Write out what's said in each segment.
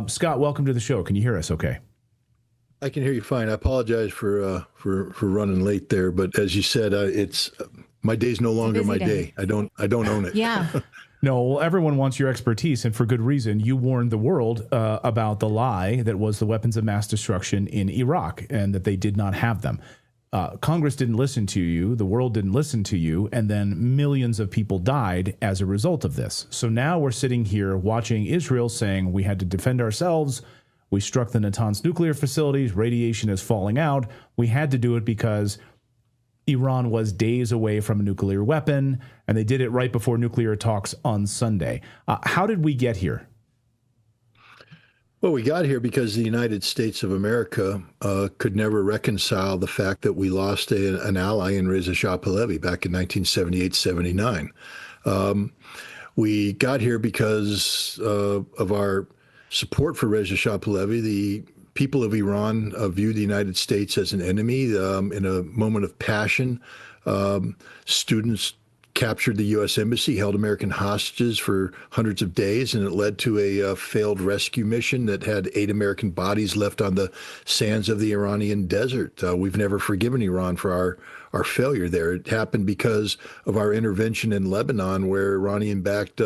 Scott, welcome to the show. Can you hear us okay? I can hear you fine. I apologize for running late there, but as you said, it's my day's no longer my day. I don't own it. Yeah. No, well, everyone wants your expertise, and for good reason. You warned the world about the lie that was the weapons of mass destruction in Iraq and that they did not have them. Congress didn't listen to you, the world didn't listen to you, and then millions of people died as a result of this. So now we're sitting here watching Israel saying we had to defend ourselves. We struck the Natanz nuclear facilities. Radiation is falling out. We had to do it because Iran was days away from a nuclear weapon, and they did it right before nuclear talks on Sunday. How did we get here? Well, we got here because the United States of America could never reconcile the fact that we lost an ally in Reza Shah Pahlavi back in 1978-79. We got here because of our support for Reza Shah Pahlavi. The people of Iran viewed the United States as an enemy. In a moment of passion, students captured the U.S. Embassy, held American hostages for hundreds of days, and it led to a failed rescue mission that had 8 American bodies left on the sands of the Iranian desert. We've never forgiven Iran for our failure there. It happened because of our intervention in Lebanon, where Iranian-backed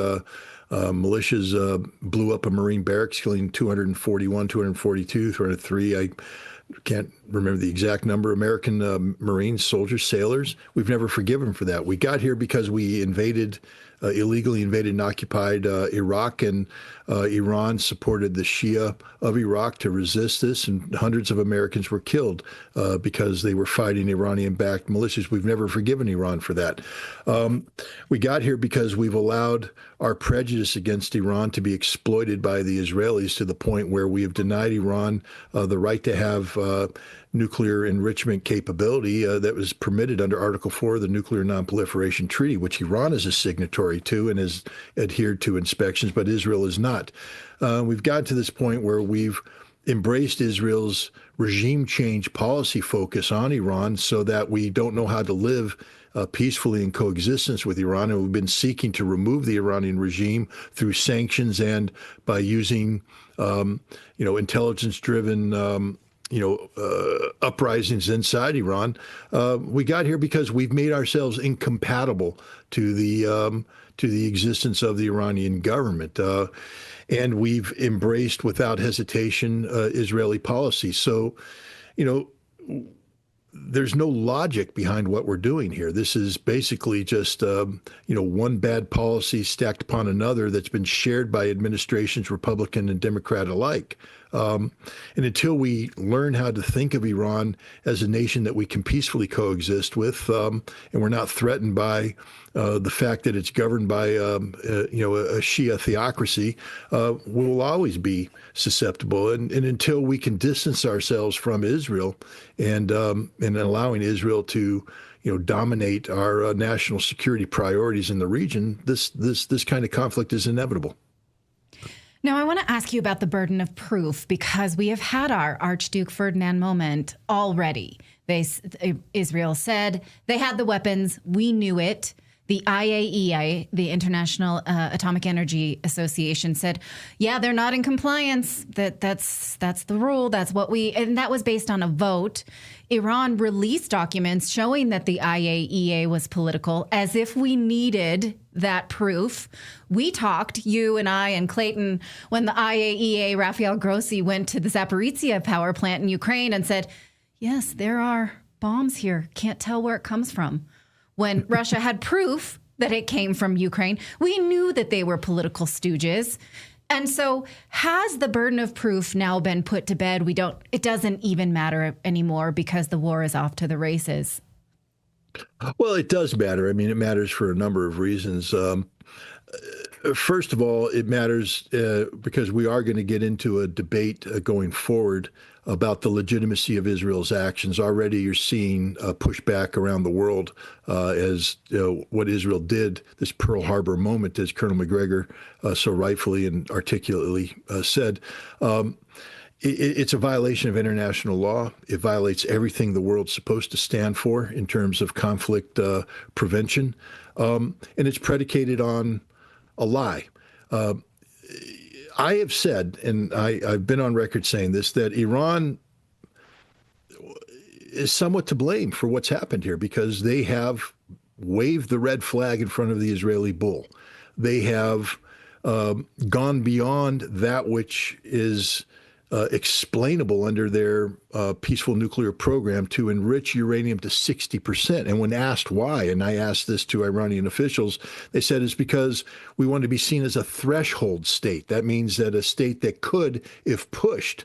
militias blew up a Marine barracks, killing 241, 242, 203. I can't remember the exact number, American Marines, soldiers, sailors. We've never forgiven for that. We got here because we illegally invaded and occupied Iraq, and Iran supported the Shia of Iraq to resist this, and hundreds of Americans were killed because they were fighting Iranian-backed militias. We've never forgiven Iran for that. We got here because we've allowed our prejudice against Iran to be exploited by the Israelis to the point where we have denied Iran the right to have nuclear enrichment capability that was permitted under Article 4 of the Nuclear Nonproliferation Treaty, which Iran is a signatory to and has adhered to inspections, but Israel is not. We've got to this point where we've embraced Israel's regime change policy focus on Iran so that we don't know how to live peacefully in coexistence with Iran, and we've been seeking to remove the Iranian regime through sanctions and by using, intelligence-driven uprisings inside Iran. We got here because we've made ourselves incompatible to the existence of the Iranian government. And we've embraced without hesitation Israeli policy. So, there's no logic behind what we're doing here. This is basically just, one bad policy stacked upon another that's been shared by administrations, Republican and Democrat alike. And until we learn how to think of Iran as a nation that we can peacefully coexist with, and we're not threatened by the fact that it's governed by a Shia theocracy, we'll always be susceptible. And until we can distance ourselves from Israel and allowing Israel to dominate our national security priorities in the region, this kind of conflict is inevitable. Now, I want to ask you about the burden of proof, because we have had our Archduke Ferdinand moment already. Israel said they had the weapons. We knew it. The IAEA, the International Atomic Energy Association, said, yeah, they're not in compliance. That's the rule. That's what and that was based on a vote. Iran released documents showing that the IAEA was political, as if we needed that proof. We talked, you and I and Clayton, when the IAEA, Rafael Grossi, went to the Zaporizhzhia power plant in Ukraine and said, yes, there are bombs here. Can't tell where it comes from. When Russia had proof that it came from Ukraine, we knew that they were political stooges. And so has the burden of proof now been put to bed? It doesn't even matter anymore because the war is off to the races. Well, it does matter. I mean, it matters for a number of reasons. First of all, it matters because we are going to get into a debate going forward about the legitimacy of Israel's actions. Already you're seeing pushback around the world as what Israel did, this Pearl Harbor moment, as Colonel McGregor so rightfully and articulately said. It's a violation of international law. It violates everything the world's supposed to stand for in terms of conflict prevention. And it's predicated on a lie. I have said, and I've been on record saying this, that Iran is somewhat to blame for what's happened here because they have waved the red flag in front of the Israeli bull. They have gone beyond that which is explainable under their peaceful nuclear program to enrich uranium to 60%. And when asked why, and I asked this to Iranian officials, they said it's because we want to be seen as a threshold state. That means that a state that could, if pushed,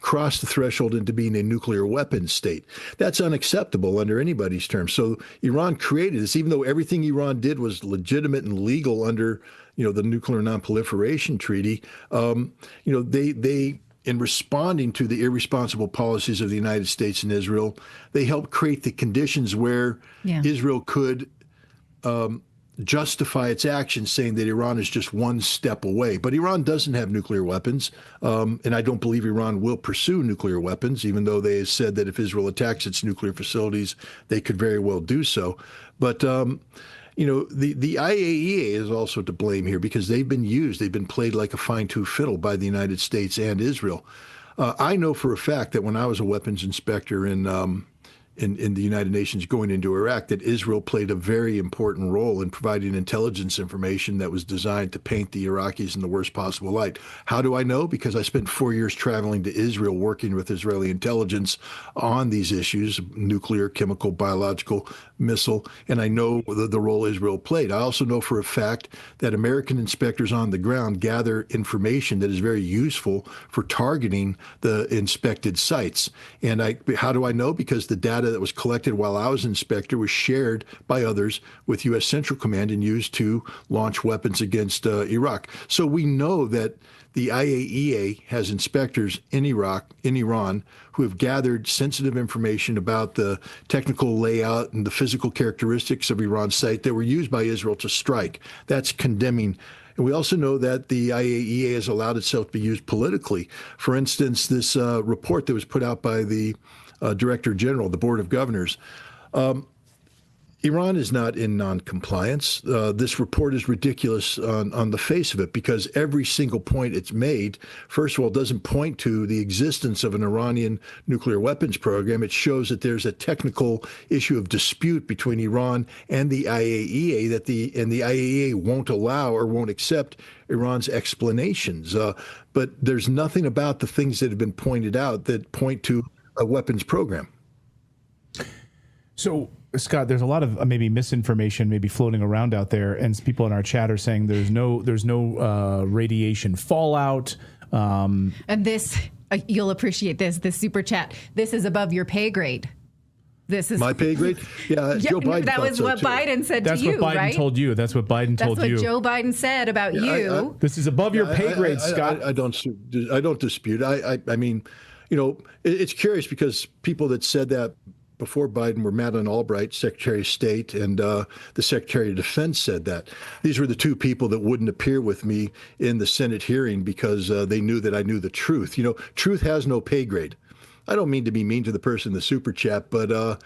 cross the threshold into being a nuclear weapons state. That's unacceptable under anybody's terms. So Iran created this, even though everything Iran did was legitimate and legal under, the Nuclear Non-Proliferation Treaty. They in responding to the irresponsible policies of the United States and Israel, they helped create the conditions where Israel could justify its actions, saying that Iran is just one step away. But Iran doesn't have nuclear weapons, and I don't believe Iran will pursue nuclear weapons, even though they have said that if Israel attacks its nuclear facilities, they could very well do so. But the IAEA is also to blame here because they've been played like a fine-tooth fiddle by the United States and Israel. I know for a fact that when I was a weapons inspector in the United Nations going into Iraq, that Israel played a very important role in providing intelligence information that was designed to paint the Iraqis in the worst possible light. How do I know? Because I spent 4 years traveling to Israel working with Israeli intelligence on these issues, nuclear, chemical, biological, missile, and I know the role Israel played. I also know for a fact that American inspectors on the ground gather information that is very useful for targeting the inspected sites. And how do I know? Because the data that was collected while I was inspector was shared by others with U.S. Central Command and used to launch weapons against Iraq. So we know that the IAEA has inspectors in Iran, who have gathered sensitive information about the technical layout and the physical characteristics of Iran's site that were used by Israel to strike. That's condemning. And we also know that the IAEA has allowed itself to be used politically. For instance, this report that was put out by the Director General, the Board of Governors. Iran is not in non-compliance. This report is ridiculous on the face of it because every single point it's made, first of all, doesn't point to the existence of an Iranian nuclear weapons program. It shows that there's a technical issue of dispute between Iran and the IAEA and the IAEA won't allow or won't accept Iran's explanations. But there's nothing about the things that have been pointed out that point to a weapons program. So, Scott, there's a lot of maybe misinformation maybe floating around out there, and people in our chat are saying there's no radiation fallout. And this, you'll appreciate this super chat. This is above your pay grade. This is my pay grade. Yeah, Joe Biden. That was what Biden said to you, right? That's what Biden told you. That's what Biden told you. That's what Joe Biden said about you. This is above your pay grade, Scott. I don't dispute. I mean, it's curious because people that said that before Biden were Madeleine Albright, Secretary of State, and the Secretary of Defense said that. These were the two people that wouldn't appear with me in the Senate hearing because they knew that I knew the truth. Truth has no pay grade. I don't mean to be mean to the person in the super chat, but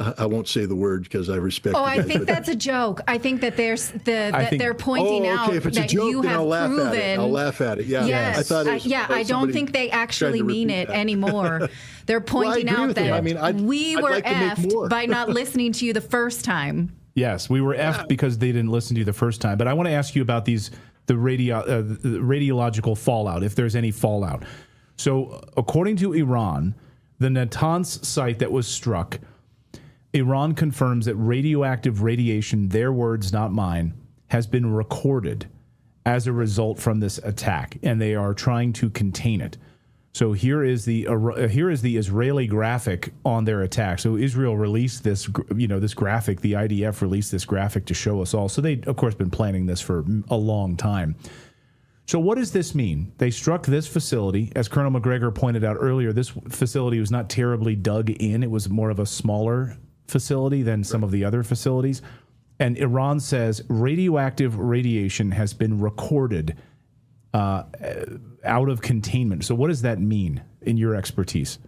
I won't say the word because I respect. I think that's a joke. I think that they're pointing out if it's that a joke, you then have proven. I'll laugh at it. Yeah, yes. I thought it was, I don't think they actually mean it anymore. They're pointing out that we were effed by not listening to you the first time. Yes, we were effed because they didn't listen to you the first time. But I want to ask you about the radiological fallout, if there's any fallout. So according to Iran, the Natanz site that was struck, Iran confirms that radioactive radiation, their words, not mine, has been recorded as a result from this attack, and they are trying to contain it. So here is the Israeli graphic on their attack. So Israel released this, this graphic. The IDF released this graphic to show us all. So they, of course, been planning this for a long time. So what does this mean? They struck this facility. As Colonel McGregor pointed out earlier, this facility was not terribly dug in. It was more of a smaller facility than some of the other facilities. And Iran says radioactive radiation has been recorded out of containment. So what does that mean in your expertise?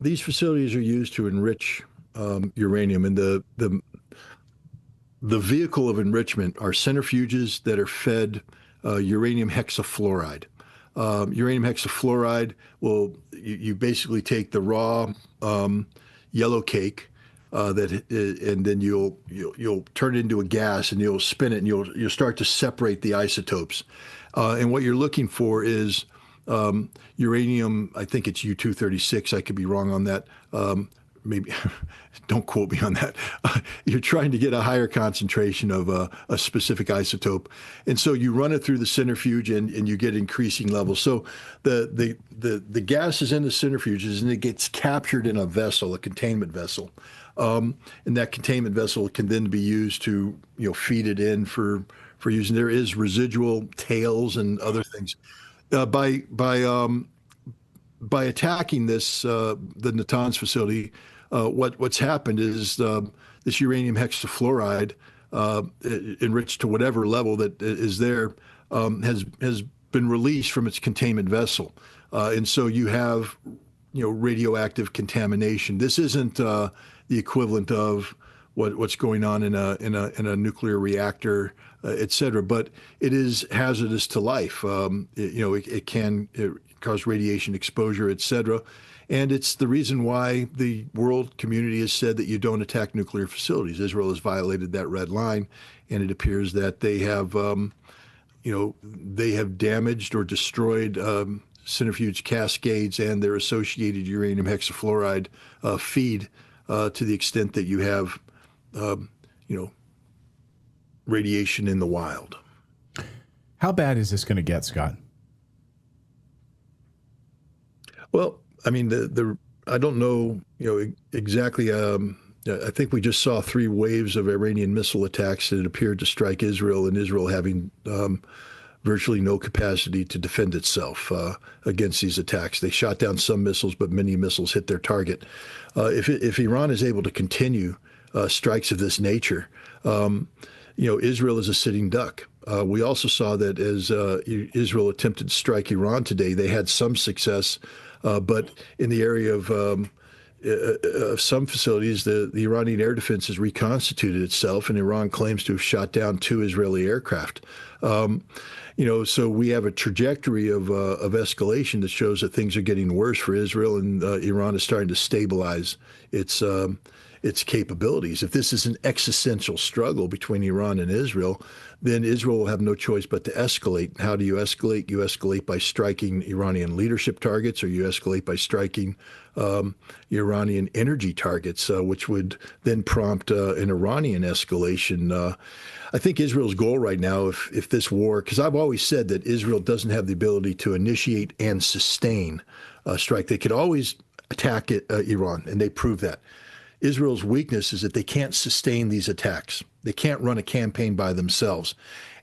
These facilities are used to enrich uranium, and the vehicle of enrichment are centrifuges that are fed uranium hexafluoride. Uranium hexafluoride will, you basically take the raw yellow cake, and then you'll turn it into a gas, and you'll spin it, and you'll start to separate the isotopes. And what you're looking for is uranium. I think it's U-236. I could be wrong on that. Maybe don't quote me on that. You're trying to get a higher concentration of a specific isotope, and so you run it through the centrifuge, and you get increasing levels. So the gas is in the centrifuges, and it gets captured in a vessel, a containment vessel. And that containment vessel can then be used to feed it in for using. There is residual tails and other things. By attacking this the Natanz facility, what's happened is this uranium hexafluoride, enriched to whatever level that is there, has been released from its containment vessel, and so you have radioactive contamination. This isn't the equivalent of what's going on in a nuclear reactor, et cetera, but it is hazardous to life. It can cause radiation exposure, et cetera. And it's the reason why the world community has said that you don't attack nuclear facilities. Israel has violated that red line, and it appears that they have damaged or destroyed centrifuge cascades and their associated uranium hexafluoride feed to the extent that you have, radiation in the wild. How bad is this going to get, Scott? Well, I mean, I don't know, exactly. I think we just saw 3 waves of Iranian missile attacks that appeared to strike Israel, and Israel having virtually no capacity to defend itself against these attacks. They shot down some missiles, but many missiles hit their target. If Iran is able to continue strikes of this nature, Israel is a sitting duck. We also saw that as Israel attempted to strike Iran today, they had some success, but in the area of some facilities, the Iranian air defense has reconstituted itself, and Iran claims to have shot down 2 Israeli aircraft. So we have a trajectory of escalation that shows that things are getting worse for Israel, and Iran is starting to stabilize its capabilities. If this is an existential struggle between Iran and Israel, then Israel will have no choice but to escalate. How do you escalate? You escalate by striking Iranian leadership targets, or you escalate by striking Iranian energy targets, which would then prompt an Iranian escalation. I think Israel's goal right now, if this war, because I've always said that Israel doesn't have the ability to initiate and sustain a strike. They could always attack Iran, and they prove that. Israel's weakness is that they can't sustain these attacks. They can't run a campaign by themselves.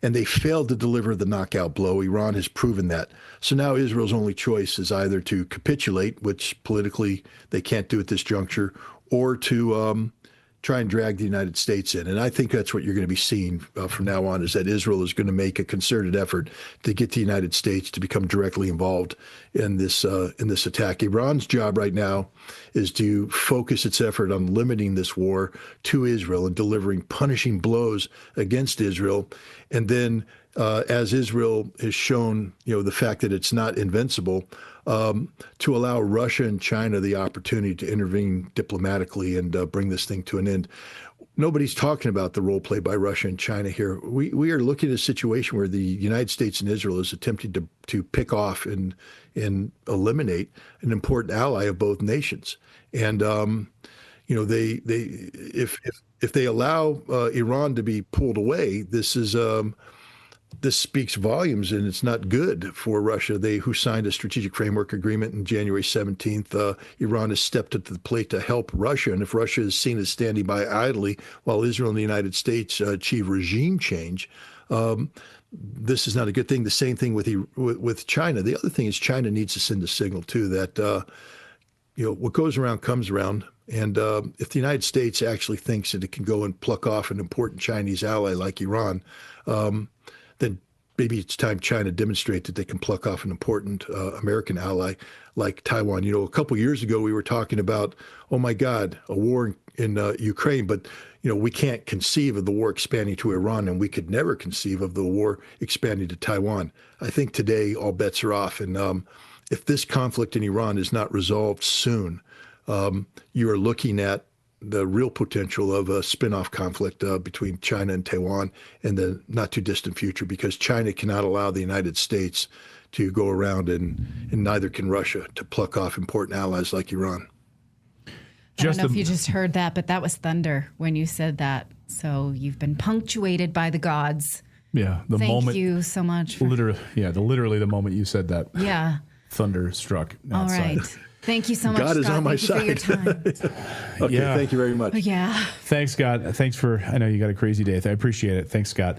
And they failed to deliver the knockout blow. Iran has proven that. So now Israel's only choice is either to capitulate, which politically they can't do at this juncture, or to try and drag the United States in. And I think that's what you're going to be seeing from now on, is that Israel is going to make a concerted effort to get the United States to become directly involved in this attack. Iran's job right now is to focus its effort on limiting this war to Israel and delivering punishing blows against Israel. And then as Israel has shown, the fact that it's not invincible, to allow Russia and China the opportunity to intervene diplomatically and bring this thing to an end. Nobody's talking about the role played by Russia and China here. We are looking at a situation where the United States and Israel is attempting to pick off and eliminate an important ally of both nations. And if they allow Iran to be pulled away, this speaks volumes, and it's not good for Russia. Who signed a strategic framework agreement on January 17th. Iran has stepped up to the plate to help Russia. And if Russia is seen as standing by idly while Israel and the United States achieve regime change, this is not a good thing. The same thing with China. The other thing is China needs to send a signal, too, that what goes around comes around. And if the United States actually thinks that it can go and pluck off an important Chinese ally like Iran, then maybe it's time China demonstrate that they can pluck off an important American ally like Taiwan. A couple years ago, we were talking about, oh my God, a war in Ukraine, but we can't conceive of the war expanding to Iran, and we could never conceive of the war expanding to Taiwan. I think today all bets are off, and if this conflict in Iran is not resolved soon, you are looking at the real potential of a spin-off conflict between China and Taiwan in the not too distant future, because China cannot allow the United States to go around, and neither can Russia, to pluck off important allies like Iran. I don't know if you just heard that, but that was thunder when you said that. So you've been punctuated by the gods. Yeah, Thank you so much. Literally the moment you said that. Yeah. Thunder struck outside. All right. Thank you so much, God is Scott. on my Thank you side. for your time. Okay, thank you very much. Yeah. Thanks, Scott. I know you got a crazy day. I appreciate it. Thanks, Scott.